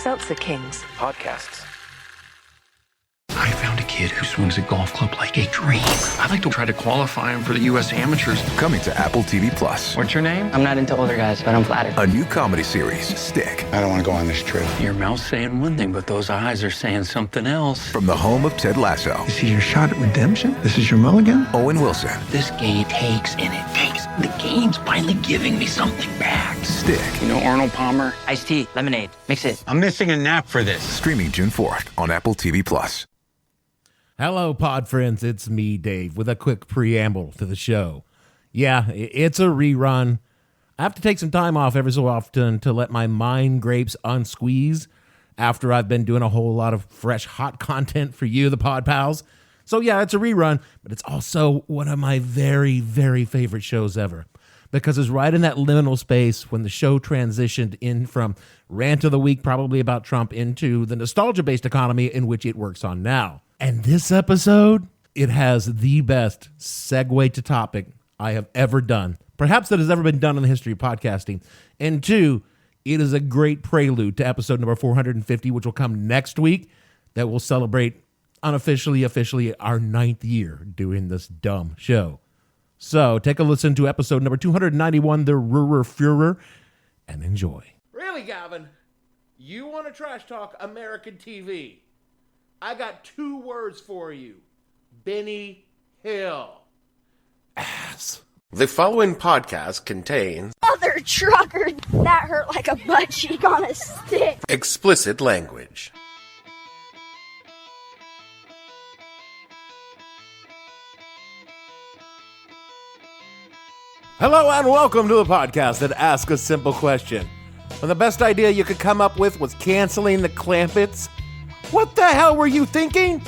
Seltzer Kings. Podcasts. I found a kid who swings a golf club like a dream. I'd like to try to qualify him for the U.S. Amateurs. Coming to Apple TV Plus. What's your name? I'm not into older guys, but I'm flattered. A new comedy series, Stick. I don't want to go on this trip. Your mouth's saying one thing, but those eyes are saying something else. From the home of Ted Lasso. This is your shot at redemption? This is your mulligan? Owen Wilson. This game takes and it takes. The game's finally giving me something back. Stick. You know Arnold Palmer? Iced tea, lemonade, mix it. I'm missing a nap for this. Streaming June 4th on Apple TV Plus. Hello, pod friends. It's me, Dave, with a quick preamble to the show. Yeah, it's a rerun. I have to take some time off every so often to let my mind grapes unsqueeze after I've been doing a whole lot of fresh, hot content for you, the pod pals. So yeah, it's a rerun, but it's also one of my very, very favorite shows ever, because it's right in that liminal space when the show transitioned in from rant of the week, probably about Trump, into the nostalgia-based economy in which it works on now. And this episode, it has the best segue to topic I have ever done, perhaps that has ever been done in the history of podcasting. And two, it is a great prelude to episode number 450, which will come next week, that will celebrate unofficially, officially our 9th year doing this dumb show. So take a listen to episode number 291, The Ruror Furor, and enjoy. Really, Gavin? You want to trash talk American TV? I got 2 words for you. Benny Hill. Ass. The following podcast contains Mother trucker, that hurt like a butt cheek on a stick. explicit language. Hello and welcome to the podcast that asks a simple question. When the best idea you could come up with was canceling the Clampets, what the hell were you thinking?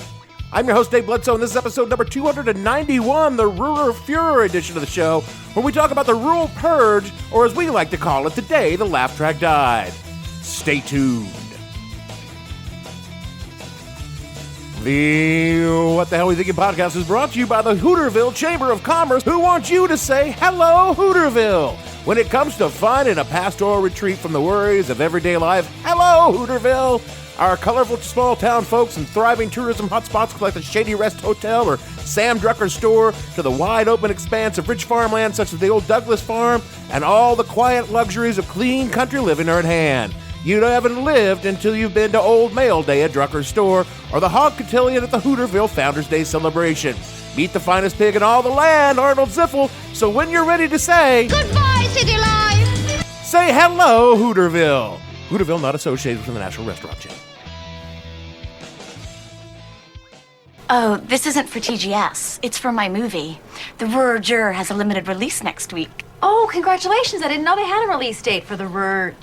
I'm your host, Dave Bledsoe, and this is episode number 291, the Ruror Furor edition of the show, where we talk about the rural purge, or as we like to call it, the day the laugh track died. Stay tuned. The What the Hell We Thinking podcast is brought to you by the Hooterville Chamber of Commerce, who wants you to say, hello, Hooterville. When it comes to fun and a pastoral retreat from the worries of everyday life, hello, Hooterville. Our colorful small-town folks and thriving tourism hotspots like the Shady Rest Hotel or Sam Drucker's store, to the wide-open expanse of rich farmland such as the old Douglas Farm, and all the quiet luxuries of clean country living are at hand. You haven't lived until you've been to Old Mail Day at Drucker's store or the Hog Cotillion at the Hooterville Founders Day celebration. Meet the finest pig in all the land, Arnold Ziffel, so when you're ready to say, Goodbye, city life! say hello, Hooterville. Hooterville not associated with the National Restaurant Chain. Oh, this isn't for TGS. It's for my movie. The Ruror Juror has a limited release next week. Oh, congratulations. I didn't know they had a release date for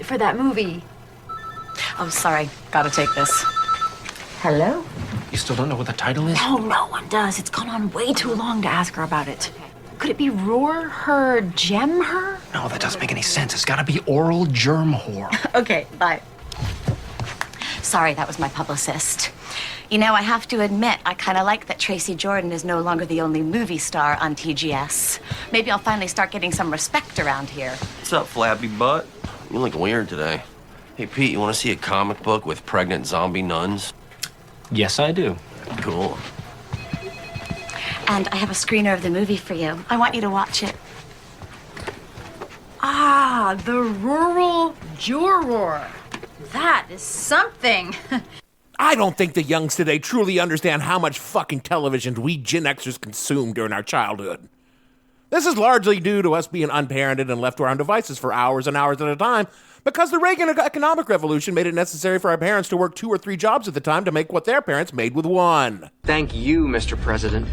for that movie. Oh, sorry. Gotta take this. Hello? You still don't know what the title is? No, no one does. It's gone on way too long to ask her about it. Could it be Roar Her, Gem Her? No, that doesn't make any sense. It's gotta be oral germ whore. Okay, bye. Sorry, that was my publicist. You know, I have to admit, I kind of like that Tracy Jordan is no longer the only movie star on TGS. Maybe I'll finally start getting some respect around here. What's up, flabby butt? You look weird today. Hey, Pete, you want to see a comic book with pregnant zombie nuns? Yes, I do. Cool. And I have a screener of the movie for you. I want you to watch it. Ah, the Rural Juror. That is something. I don't think the youngs today truly understand how much fucking television we Gen Xers consumed during our childhood. This is largely due to us being unparented and left to our own devices for hours and hours at a time, because the Reagan economic revolution made it necessary for our parents to work 2 or 3 jobs at the time to make what their parents made with 1. Thank you, Mr. President.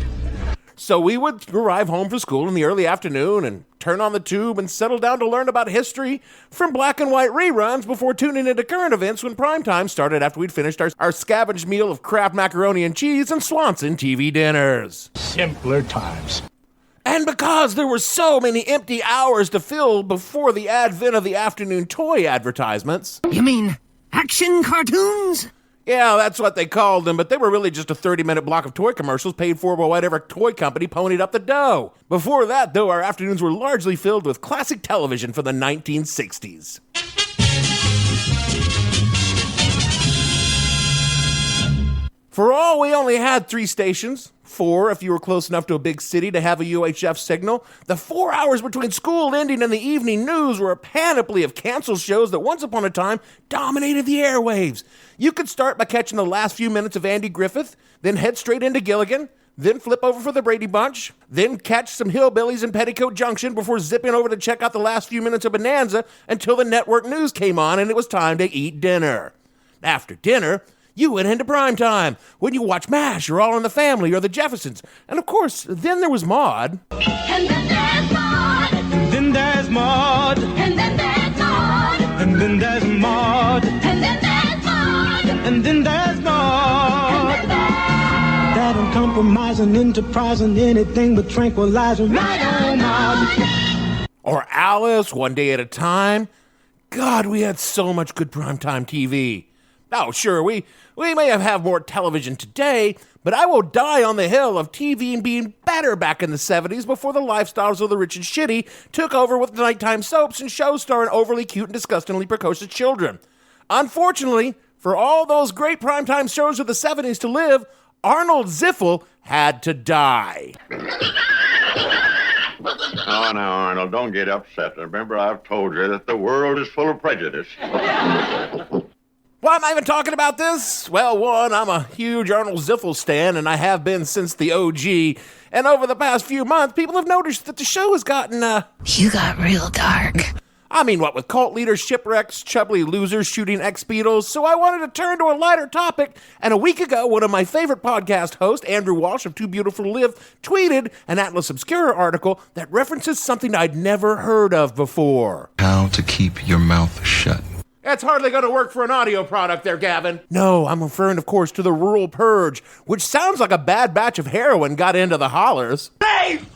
So we would arrive home from school in the early afternoon and turn on the tube and settle down to learn about history from black and white reruns before tuning into current events when prime time started after we'd finished our scavenged meal of Kraft macaroni and cheese and Swanson TV dinners. Simpler times. And because there were so many empty hours to fill before the advent of the afternoon toy advertisements. You mean action cartoons? Yeah, that's what they called them, but they were really just a 30-minute block of toy commercials paid for by whatever toy company ponied up the dough. Before that, though, our afternoons were largely filled with classic television from the 1960s. For all, we only had 3 stations, 4 if you were close enough to a big city to have a UHF signal. The 4 hours between school ending and the evening news were a panoply of canceled shows that once upon a time dominated the airwaves. You could start by catching the last few minutes of Andy Griffith, then head straight into Gilligan, then flip over for the Brady Bunch, then catch some hillbillies in Petticoat Junction before zipping over to check out the last few minutes of Bonanza until the network news came on and it was time to eat dinner. After dinner, you went into prime time when you watch MASH or All in the Family or The Jeffersons. And of course, then there was Maude. And then there's Maude. And then there's Maude. And then there's Maude. And then there's Maude. And then there's Maude. And then there's Maude. That uncompromising, enterprising, anything but tranquilizing. Right on, Maude. Or Alice, One Day at a Time. God, we had so much good primetime TV. Oh, sure, we may have more television today, but I will die on the hill of TV being better back in the 70s before the lifestyles of the rich and shitty took over with nighttime soaps and shows starring overly cute and disgustingly precocious children. Unfortunately, for all those great primetime shows of the 70s to live, Arnold Ziffel had to die. Oh, now, Arnold, don't get upset. Remember, I've told you that the world is full of prejudice. Why am I even talking about this? Well, one, I'm a huge Arnold Ziffel stan, and I have been since the OG. And over the past few months, people have noticed that the show has gotten, You got real dark. I mean, what with cult leaders, shipwrecks, chubbly losers shooting ex-Beatles, so I wanted to turn to a lighter topic, and a week ago, one of my favorite podcast hosts, Andrew Walsh of Too Beautiful to Live, tweeted an Atlas Obscura article that references something I'd never heard of before. How to keep your mouth shut. That's hardly going to work for an audio product there, Gavin. No, I'm referring, of course, to the Rural Purge, which sounds like a bad batch of heroin got into the hollers. Dave!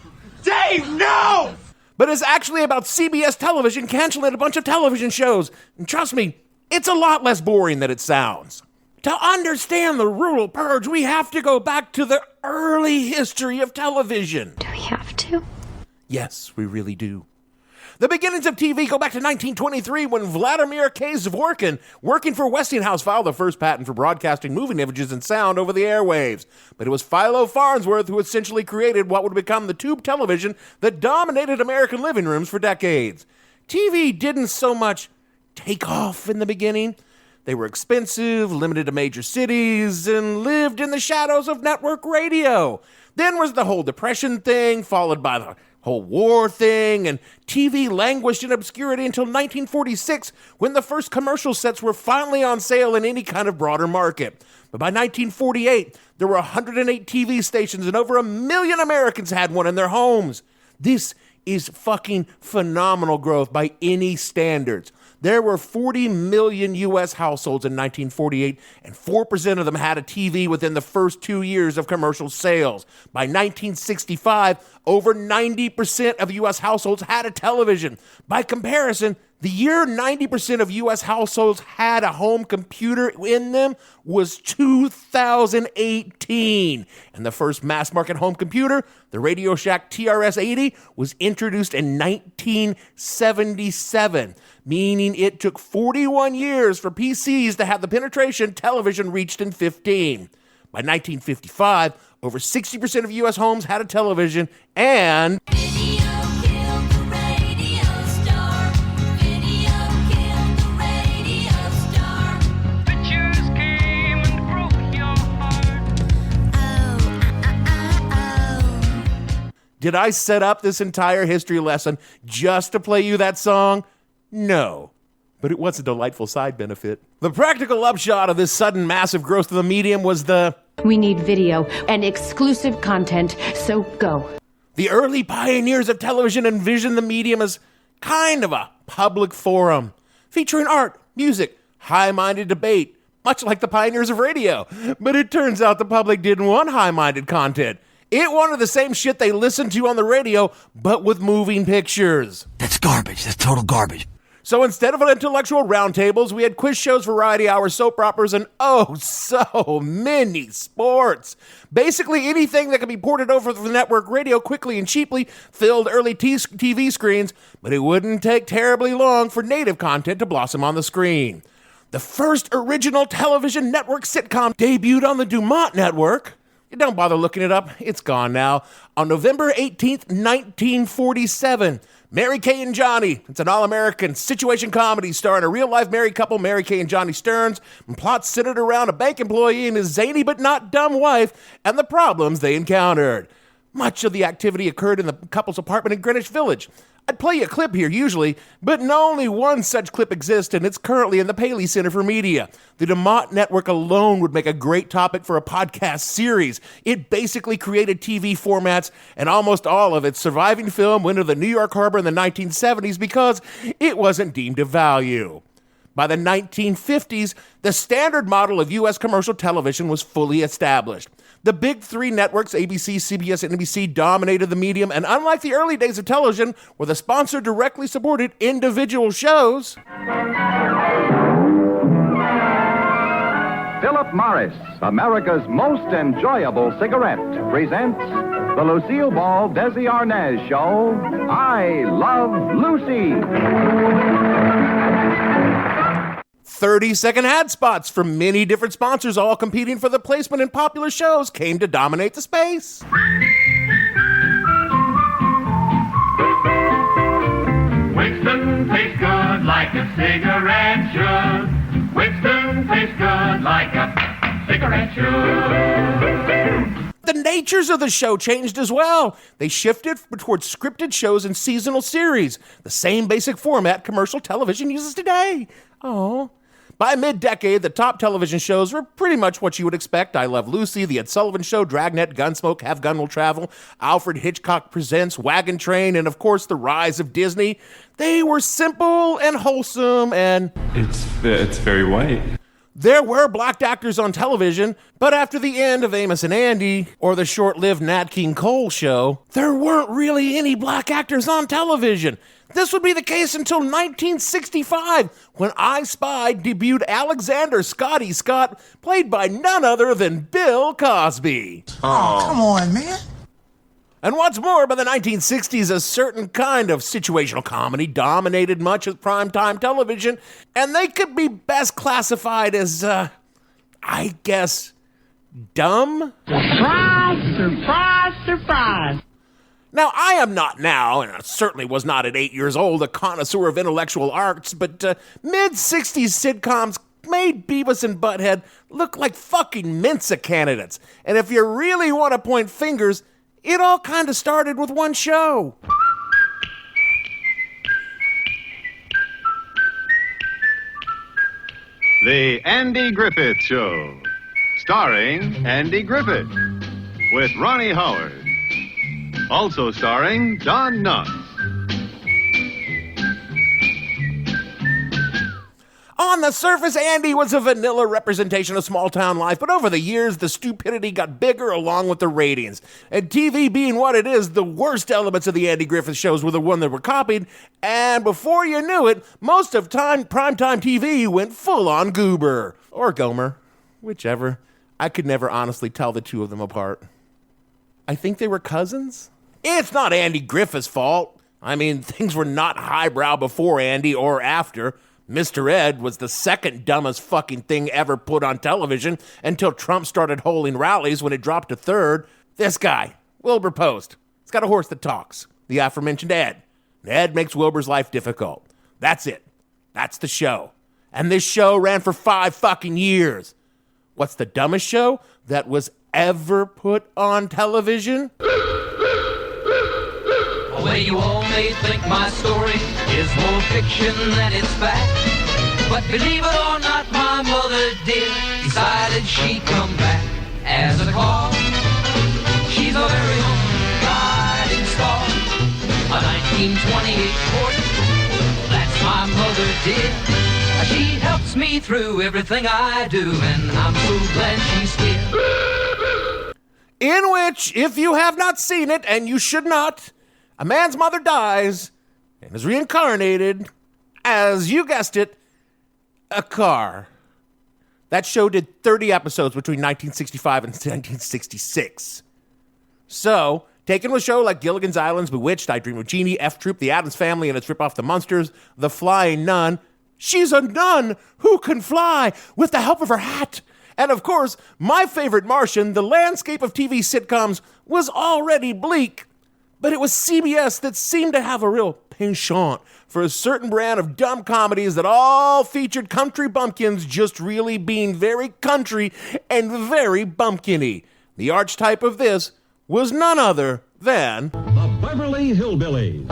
Dave, no! But it's actually about CBS television canceling a bunch of television shows. And trust me, it's a lot less boring than it sounds. To understand the Rural Purge, we have to go back to the early history of television. Do we have to? Yes, we really do. The beginnings of TV go back to 1923 when Vladimir K. Zvorkin, working for Westinghouse, filed the first patent for broadcasting moving images and sound over the airwaves. But it was Philo Farnsworth who essentially created what would become the tube television that dominated American living rooms for decades. TV didn't so much take off in the beginning. They were expensive, limited to major cities, and lived in the shadows of network radio. Then was the whole Depression thing, followed by the whole war thing, and TV languished in obscurity until 1946 when the first commercial sets were finally on sale in any kind of broader market. But by 1948, there were 108 TV stations and over 1 million Americans had one in their homes. This is fucking phenomenal growth by any standards. There were 40 million U.S. households in 1948, and 4% of them had a TV within the first 2 years of commercial sales. By 1965, over 90% of U.S. households had a television. By comparison, the year 90% of U.S. households had a home computer in them was 2018. And the first mass-market home computer, the Radio Shack TRS-80, was introduced in 1977, meaning it took 41 years for PCs to have the penetration television reached in 15. By 1955, over 60% of U.S. homes had a television, and did I set up this entire history lesson just to play you that song? No. But it was a delightful side benefit. The practical upshot of this sudden massive growth of the medium was we need video and exclusive content, so go. The early pioneers of television envisioned the medium as kind of a public forum, featuring art, music, high-minded debate, much like the pioneers of radio. But it turns out the public didn't want high-minded content. It wanted the same shit they listened to on the radio, but with moving pictures. That's garbage. That's total garbage. So instead of intellectual roundtables, we had quiz shows, variety hours, soap operas, and oh, so many sports. Basically anything that could be ported over the network radio quickly and cheaply filled early TV screens, but it wouldn't take terribly long for native content to blossom on the screen. The first original television network sitcom debuted on the Dumont Network. Don't bother looking it up. It's gone now. On November 18th, 1947, Mary Kay and Johnny. It's an all-American situation comedy starring a real-life married couple, Mary Kay and Johnny Stearns, and plots centered around a bank employee and his zany but not dumb wife and the problems they encountered. Much of the activity occurred in the couple's apartment in Greenwich Village. I'd play you a clip here usually, but only one such clip exists, and it's currently in the Paley Center for Media. The Dumont Network alone would make a great topic for a podcast series. It basically created TV formats, and almost all of its surviving film went to the New York Harbor in the 1970s because it wasn't deemed of value. By the 1950s, the standard model of U.S. commercial television was fully established. The big three networks, ABC, CBS, and NBC, dominated the medium, and unlike the early days of television, where the sponsor directly supported individual shows, Philip Morris, America's most enjoyable cigarette, presents the Lucille Ball Desi Arnaz Show, I Love Lucy. 30-second ad spots from many different sponsors, all competing for the placement in popular shows, came to dominate the space. Winston tastes good like a cigarette should. Winston tastes good like a cigarette should. The natures of the show changed as well. They shifted towards scripted shows and seasonal series, the same basic format commercial television uses today. Oh. By mid-decade, the top television shows were pretty much what you would expect. I Love Lucy, The Ed Sullivan Show, Dragnet, Gunsmoke, Have Gun Will Travel, Alfred Hitchcock Presents, Wagon Train, and of course, the rise of Disney. They were simple and wholesome and... It's very white. There were black actors on television, but after the end of Amos and Andy, or the short-lived Nat King Cole show, there weren't really any black actors on television. This would be the case until 1965, when I Spy debuted Alexander Scotty Scott, played by none other than Bill Cosby. Oh, come on, man. And what's more, by the 1960s, a certain kind of situational comedy dominated much of primetime television, and they could be best classified as, I guess, dumb? Surprise, surprise, surprise. Now, I am not now, and I certainly was not at 8 years old, a connoisseur of intellectual arts, but mid-60s sitcoms made Beavis and Butthead look like fucking Mensa candidates. And if you really want to point fingers, it all kind of started with one show. The Andy Griffith Show, starring Andy Griffith, with Ronnie Howard. Also starring Don Knotts. On the surface, Andy was a vanilla representation of small-town life, but over the years, the stupidity got bigger along with the ratings. And TV being what it is, the worst elements of the Andy Griffith shows were the one that were copied, and before you knew it, most of primetime TV went full-on goober. Or Gomer. Whichever. I could never honestly tell the two of them apart. I think they were cousins? It's not Andy Griffith's fault. I mean, things were not highbrow before Andy or after. Mr. Ed was the second dumbest fucking thing ever put on television until Trump started holding rallies when it dropped to third. This guy, Wilbur Post, he's got a horse that talks. The aforementioned Ed. Ed makes Wilbur's life difficult. That's it. That's the show. And this show ran for 5 fucking years. What's the dumbest show that was ever put on television? Well, you all may think my story is more fiction than it's fact. But believe it or not, my mother did decided she'd come back as a call. She's our very own guiding star, a 1928 Ford. That's my mother, dear. She helps me through everything I do, and I'm so glad she's here. In which, if you have not seen it, and you should not, a man's mother dies and is reincarnated as, you guessed it, a car. That show did 30 episodes between 1965 and 1966. So, taken with a show like Gilligan's Island, Bewitched, I Dream of Jeannie, F Troop, The Addams Family and its ripoff The Munsters, The Flying Nun, She's a nun who can fly with the help of her hat. And of course, my favorite Martian, the landscape of TV sitcoms, was already bleak. But it was CBS that seemed to have a real penchant for a certain brand of dumb comedies that all featured country bumpkins just really being very country and very bumpkin-y. The archetype of this was none other than The Beverly Hillbillies.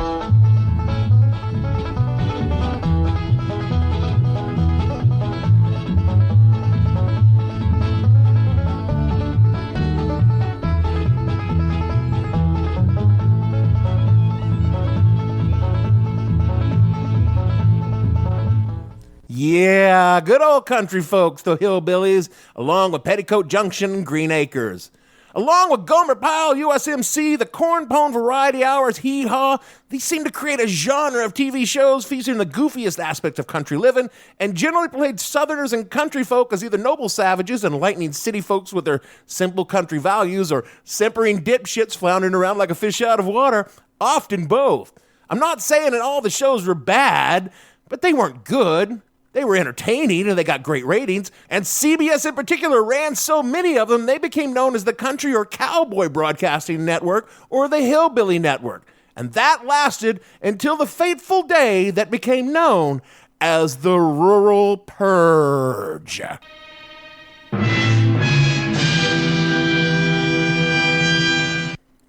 Yeah, good old country folks, the hillbillies, along with Petticoat Junction and Green Acres. Along with Gomer Pyle, USMC, the Corn Pone Variety Hours, Hee Haw, these seem to create a genre of TV shows featuring the goofiest aspects of country living and generally played Southerners and country folk as either noble savages and lightning city folks with their simple country values or simpering dipshits floundering around like a fish out of water, often both. I'm not saying that all the shows were bad, but they weren't good. They were entertaining and they got great ratings, and CBS in particular ran so many of them they became known as the Country or Cowboy Broadcasting Network or the Hillbilly Network. And that lasted until the fateful day that became known as the Rural Purge.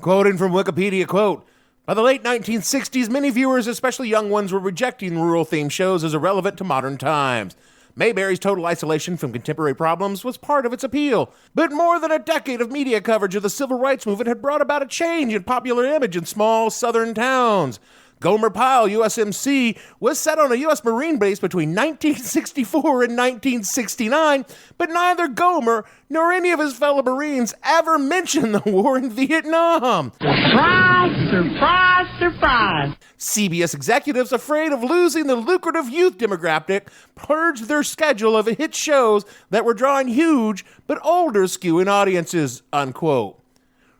Quoting from Wikipedia, quote, by the late 1960s, many viewers, especially young ones, were rejecting rural-themed shows as irrelevant to modern times. Mayberry's total isolation from contemporary problems was part of its appeal. But more than a decade of media coverage of the civil rights movement had brought about a change in popular image in small southern towns. Gomer Pyle, USMC, was set on a U.S. Marine base between 1964 and 1969, but neither Gomer nor any of his fellow Marines ever mentioned the war in Vietnam. Surprise, surprise, surprise. CBS executives, afraid of losing the lucrative youth demographic, purged their schedule of hit shows that were drawing huge but older skewing audiences, unquote.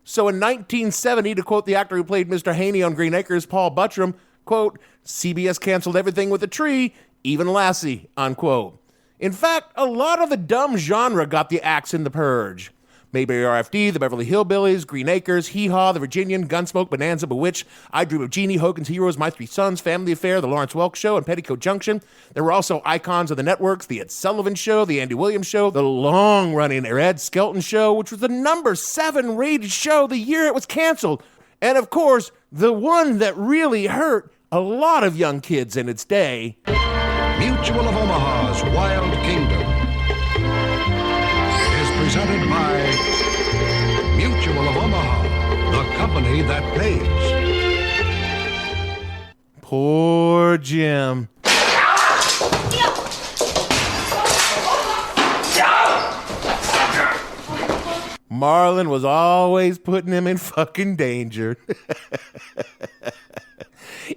So in 1970, to quote the actor who played Mr. Haney on Green Acres, Paul Buttram, quote, CBS canceled everything with a tree, even Lassie, unquote. In fact, a lot of the dumb genre got the axe in the Purge. Mayberry RFD, the Beverly Hillbillies, Green Acres, Hee Haw, The Virginian, Gunsmoke, Bonanza, Bewitched, I Dream of Jeannie, Hogan's Heroes, My Three Sons, Family Affair, The Lawrence Welk Show, and Petticoat Junction. There were also icons of the networks, The Ed Sullivan Show, The Andy Williams Show, the long-running Ed Skelton Show, which was the number 7 rated show the year it was canceled. And of course, the one that really hurt a lot of young kids in its day. Mutual of Omaha's Wild Kingdom is presented by Mutual of Omaha, the company that pays. Poor Jim. Marlon was always putting him in fucking danger.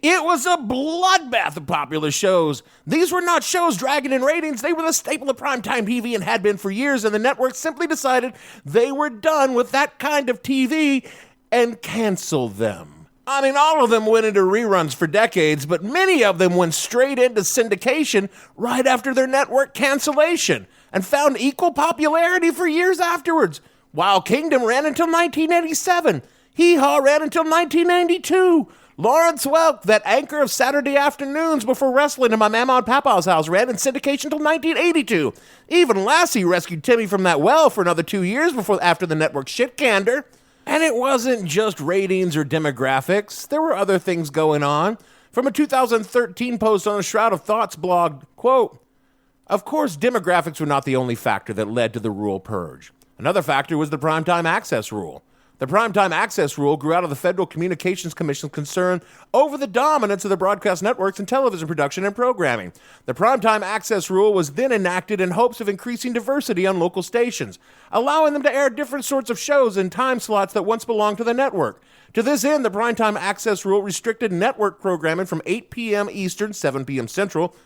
It was a bloodbath of popular shows. These were not shows dragging in ratings. They were the staple of primetime TV and had been for years, and the network simply decided they were done with that kind of TV and canceled them. I mean, all of them went into reruns for decades, but many of them went straight into syndication right after their network cancellation and found equal popularity for years afterwards. Wild Kingdom ran until 1987. Hee Haw ran until 1992. Lawrence Welk, that anchor of Saturday afternoons before wrestling in my Mama and Papa's house, ran in syndication until 1982. Even Lassie rescued Timmy from that well for another 2 years after the network shit-canned her. And it wasn't just ratings or demographics. There were other things going on. From a 2013 post on a Shroud of Thoughts blog, quote, of course, demographics were not the only factor that led to the rural purge. Another factor was the primetime access rule. The primetime access rule grew out of the Federal Communications Commission's concern over the dominance of the broadcast networks in television production and programming. The primetime access rule was then enacted in hopes of increasing diversity on local stations, allowing them to air different sorts of shows in time slots that once belonged to the network. To this end, the primetime access rule restricted network programming from 8 p.m. Eastern, 7 p.m. Central.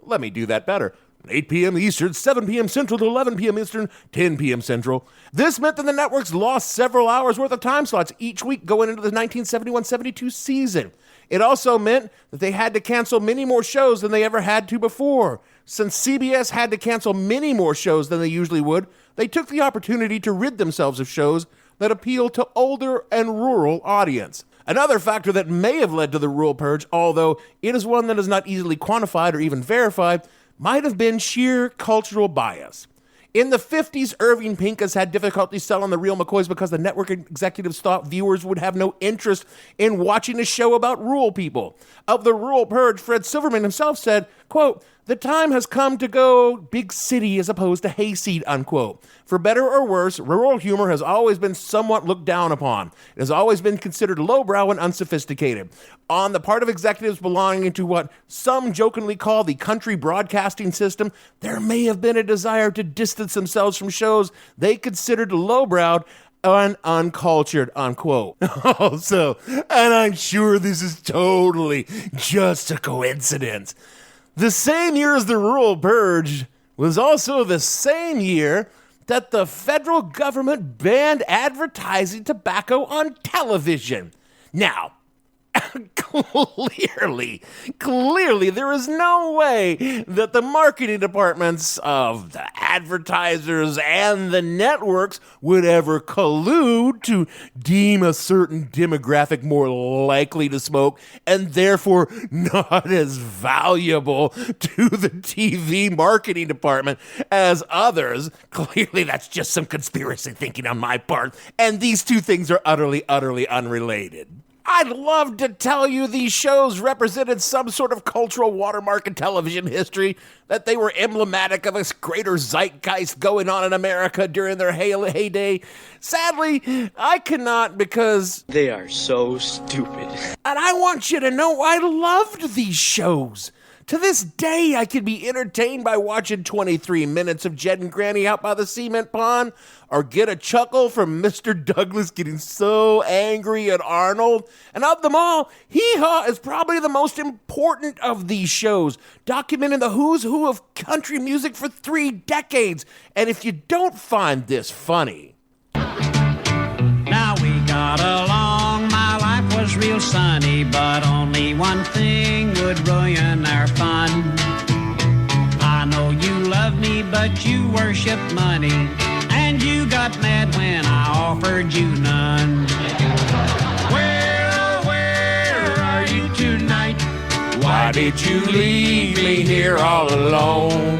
Let me do that better. 8 p.m. Eastern, 7 p.m. Central to 11 p.m. Eastern, 10 p.m. Central. This meant that the networks lost several hours worth of time slots each week going into the 1971-72 season. It also meant that they had to cancel many more shows than they ever had to before. Since CBS had to cancel many more shows than they usually would, they took the opportunity to rid themselves of shows that appeal to older and rural audience. Another factor that may have led to the rural purge, although it is one that is not easily quantified or even verified, might have been sheer cultural bias. In the 50s, Irving Pincus had difficulty selling the Real McCoys because the network executives thought viewers would have no interest in watching a show about rural people. Of the rural purge, Fred Silverman himself said, quote, "The time has come to go big city as opposed to hayseed," unquote. For better or worse, rural humor has always been somewhat looked down upon. It has always been considered lowbrow and unsophisticated. On the part of executives belonging to what some jokingly call the country broadcasting system, there may have been a desire to distance themselves from shows they considered lowbrowed and uncultured, unquote. Also, and I'm sure this is totally just a coincidence, the same year as the rural purge was also the same year that the federal government banned advertising tobacco on television. Now, clearly, there is no way that the marketing departments of the advertisers and the networks would ever collude to deem a certain demographic more likely to smoke and therefore not as valuable to the TV marketing department as others. Clearly, that's just some conspiracy thinking on my part, and these two things are utterly unrelated. I'd love to tell you these shows represented some sort of cultural watermark in television history, that they were emblematic of a greater zeitgeist going on in America during their heyday. Sadly, I cannot, because they are so stupid. And I want you to know I loved these shows. To this day, I can be entertained by watching 23 minutes of Jed and Granny out by the cement pond, or get a chuckle from Mr. Douglas getting so angry at Arnold. And of them all, Hee Haw is probably the most important of these shows, documenting the who's who of country music for 3 decades. And if you don't find this funny... Now we got along, my life was real sunny, but only one thing would ruin our fun. I know you love me, but you worship money, and you got mad when I offered you none. Well, where are you tonight? Why did you leave me here all alone?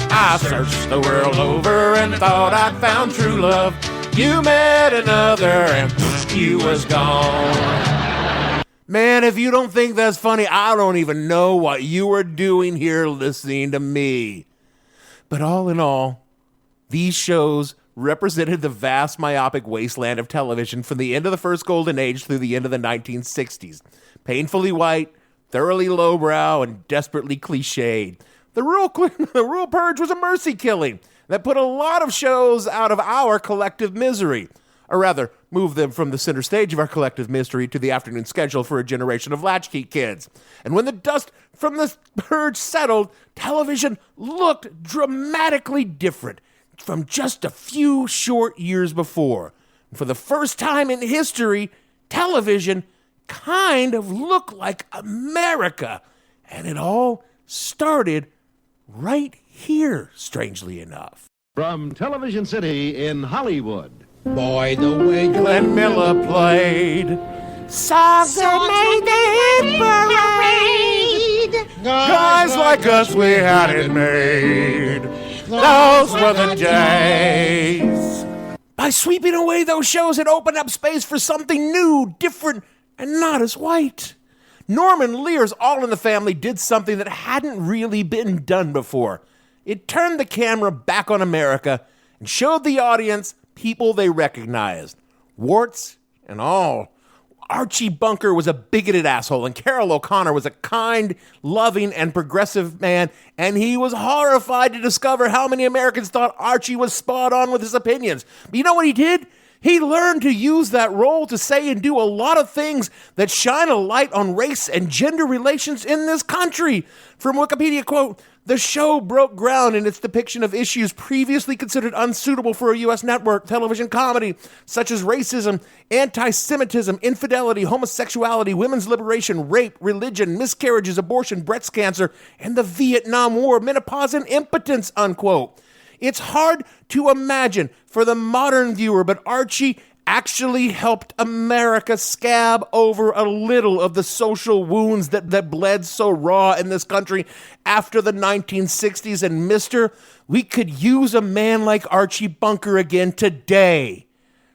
I searched the world over and thought I'd found true love. You met another and you was gone. Man, if you don't think that's funny, I don't even know what you were doing here listening to me. But all in all, these shows represented the vast myopic wasteland of television from the end of the first golden age through the end of the 1960s. Painfully white, thoroughly lowbrow, and desperately cliched. The rural purge was a mercy killing that put a lot of shows out of our collective misery, or rather, moved them from the center stage of our collective misery to the afternoon schedule for a generation of latchkey kids. And when the dust from the purge settled, television looked dramatically different from just a few short years before. And for the first time in history, television kind of looked like America. And it all started right here, strangely enough. From Television City in Hollywood. Boy, the way Glenn Miller played songs that made the hit parade. Guys like us, we had it made. Those were the days. By sweeping away those shows, it opened up space for something new, different, and not as white. Norman Lear's All in the Family did something that hadn't really been done before. It turned the camera back on America and showed the audience people they recognized, warts and all. Archie Bunker was a bigoted asshole, and Carol O'Connor was a kind, loving, and progressive man, and he was horrified to discover how many Americans thought Archie was spot on with his opinions. But you know what he did? He learned to use that role to say and do a lot of things that shine a light on race and gender relations in this country. From Wikipedia, quote, The show broke ground in its depiction of issues previously considered unsuitable for a U.S. network television comedy, such as racism, anti-Semitism, infidelity, homosexuality, women's liberation, rape, religion, miscarriages, abortion, breast cancer, and the Vietnam War, menopause, and impotence, unquote. It's hard to imagine for the modern viewer, but Archie actually helped America scab over a little of the social wounds that bled so raw in this country after the 1960s. And mister, we could use a man like Archie Bunker again today.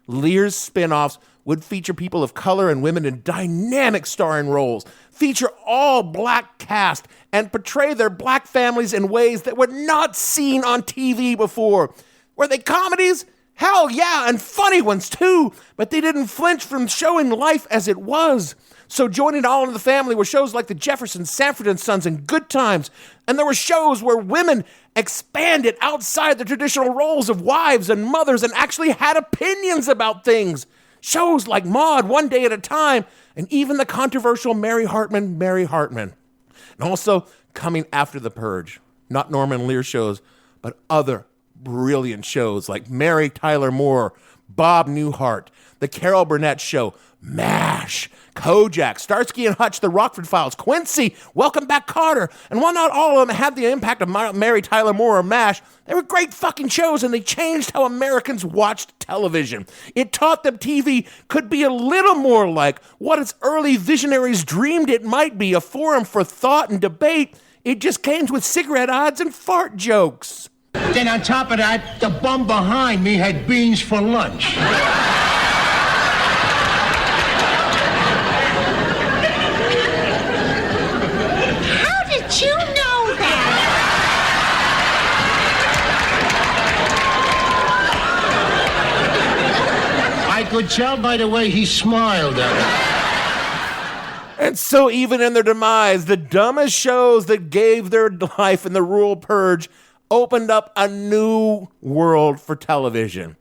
Lear's spinoffs would feature people of color and women in dynamic starring roles, feature all black cast, and portray their black families in ways that were not seen on TV before. Were they comedies? Hell yeah, and funny ones too, but they didn't flinch from showing life as it was. So joining All in the Family were shows like The Jeffersons, Sanford and Sons, and Good Times. And there were shows where women expanded outside the traditional roles of wives and mothers and actually had opinions about things. Shows like Maude, One Day at a Time, and even the controversial Mary Hartman. And also coming after The Purge, not Norman Lear shows, but other brilliant shows like Mary Tyler Moore, Bob Newhart, The Carol Burnett Show, MASH, Kojak, Starsky and Hutch, The Rockford Files, Quincy, Welcome Back Kotter. And while not all of them had the impact of Mary Tyler Moore or MASH, they were great fucking shows and they changed how Americans watched television. It taught them TV could be a little more like what its early visionaries dreamed it might be, a forum for thought and debate. It just came with cigarette ads and fart jokes. Then on top of that, the bum behind me had beans for lunch. How did you know that? I could tell by the way he smiled at me. And so even in their demise, the dumbest shows that gave their life in the Ruror Purge opened up a new world for television.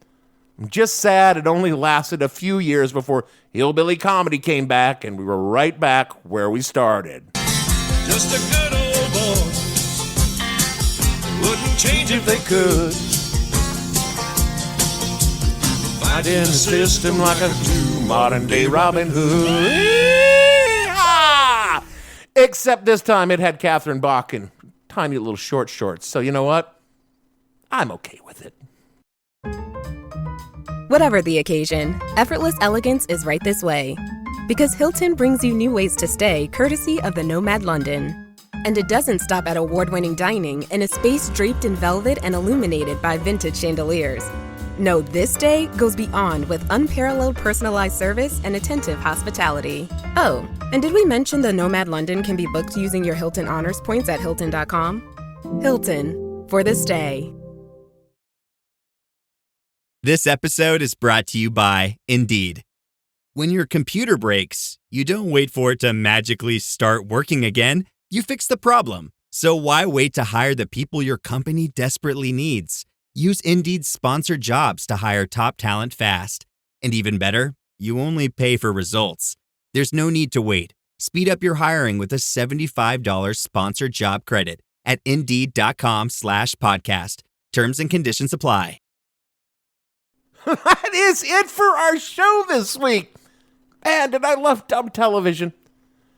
I'm just sad it only lasted a few years before Hillbilly Comedy came back, and we were right back where we started. Just a good old boy. Wouldn't change if they could. Fighting the system like a new modern-day Robin Hood. Yee-haw! Except this time it had Catherine Bach in tiny little shorts. So you know what? I'm okay with it. Whatever the occasion, effortless elegance is right this way. Because Hilton brings you new ways to stay courtesy of the Nomad London. And it doesn't stop at award-winning dining in a space draped in velvet and illuminated by vintage chandeliers. No, this day goes beyond with unparalleled personalized service and attentive hospitality. Oh, and did we mention the Nomad London can be booked using your Hilton Honors points at Hilton.com? Hilton, for this day. This episode is brought to you by Indeed. When your computer breaks, you don't wait for it to magically start working again. You fix the problem. So why wait to hire the people your company desperately needs? Use Indeed's sponsored jobs to hire top talent fast. And even better, you only pay for results. There's no need to wait. Speed up your hiring with a $75 sponsored job credit at Indeed.com/podcast. Terms and conditions apply. That is it for our show this week. Man, did I love dumb television.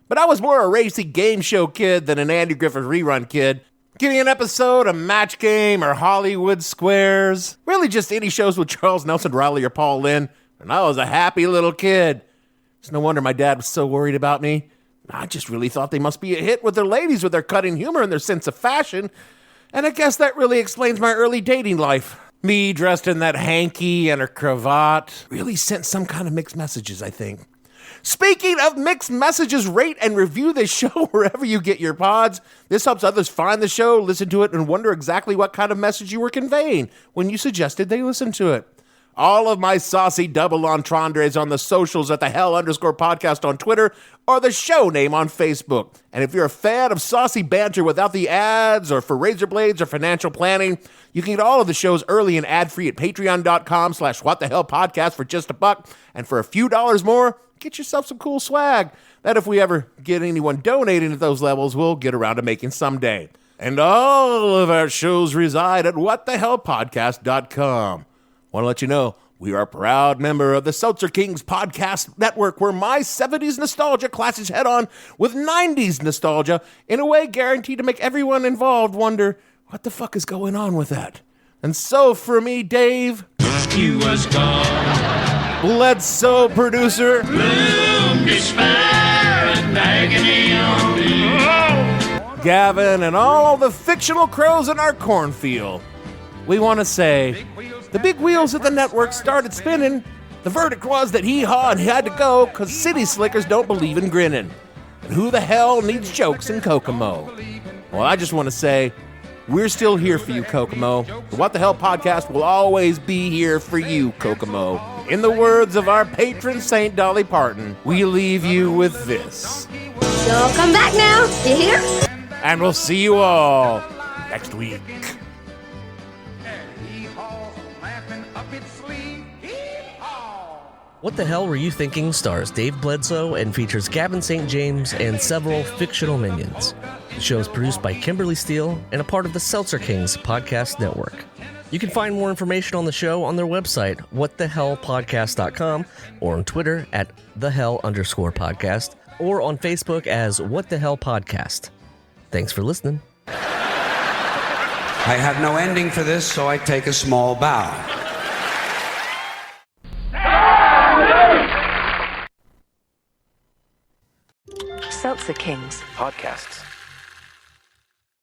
But I was more a racy game show kid than an Andy Griffith rerun kid. Give me an episode of Match Game or Hollywood Squares. Really just any shows with Charles Nelson Riley or Paul Lynde. And I was a happy little kid. It's no wonder my dad was so worried about me. I just really thought they must be a hit with their ladies with their cutting humor and their sense of fashion. And I guess that really explains my early dating life. Me dressed in that hanky and a cravat really sent some kind of mixed messages, I think. Speaking of mixed messages, rate and review this show wherever you get your pods. This helps others find the show, listen to it, and wonder exactly what kind of message you were conveying when you suggested they listen to it. All of my saucy double entendres on the socials at the _podcast on Twitter or the show name on Facebook. And if you're a fan of saucy banter without the ads or for razor blades or financial planning, you can get all of the shows early and ad-free at patreon.com/whatthehellpodcast for just $1. And for a few dollars more, get yourself some cool swag that if we ever get anyone donating at those levels, we'll get around to making someday. And all of our shows reside at whatthehellpodcast.com. Want to let you know, we are a proud member of the Seltzer Kings podcast network, where my 70s nostalgia classes head on with 90s nostalgia in a way guaranteed to make everyone involved wonder, what the fuck is going on with that? And so for me, Dave, You was gone. Bledsoe producer, Gloom, despair, and agony on me. Gavin, and all the fictional crows in our cornfield, we want to say, the big wheels of the network started spinning. The verdict was that hee-haw and had to go, because city slickers don't believe in grinning. And who the hell needs jokes in Kokomo? Well, I just want to say, we're still here for you, Kokomo. The What the Hell podcast will always be here for you, Kokomo. In the words of our patron saint, Dolly Parton, we leave you with this. So come back now, you hear? And we'll see you all next week. What the Hell Were You Thinking stars Dave Bledsoe and features Gavin St. James and several fictional minions. The show is produced by Kimberly Steele and a part of the Seltzer Kings podcast network. You can find more information on the show on their website, whatthehellpodcast.com, or on Twitter at @thehell_podcast, or on Facebook as What the Hell Podcast. Thanks for listening. I have no ending for this, so I take a small bow. Seltzer Kings podcasts.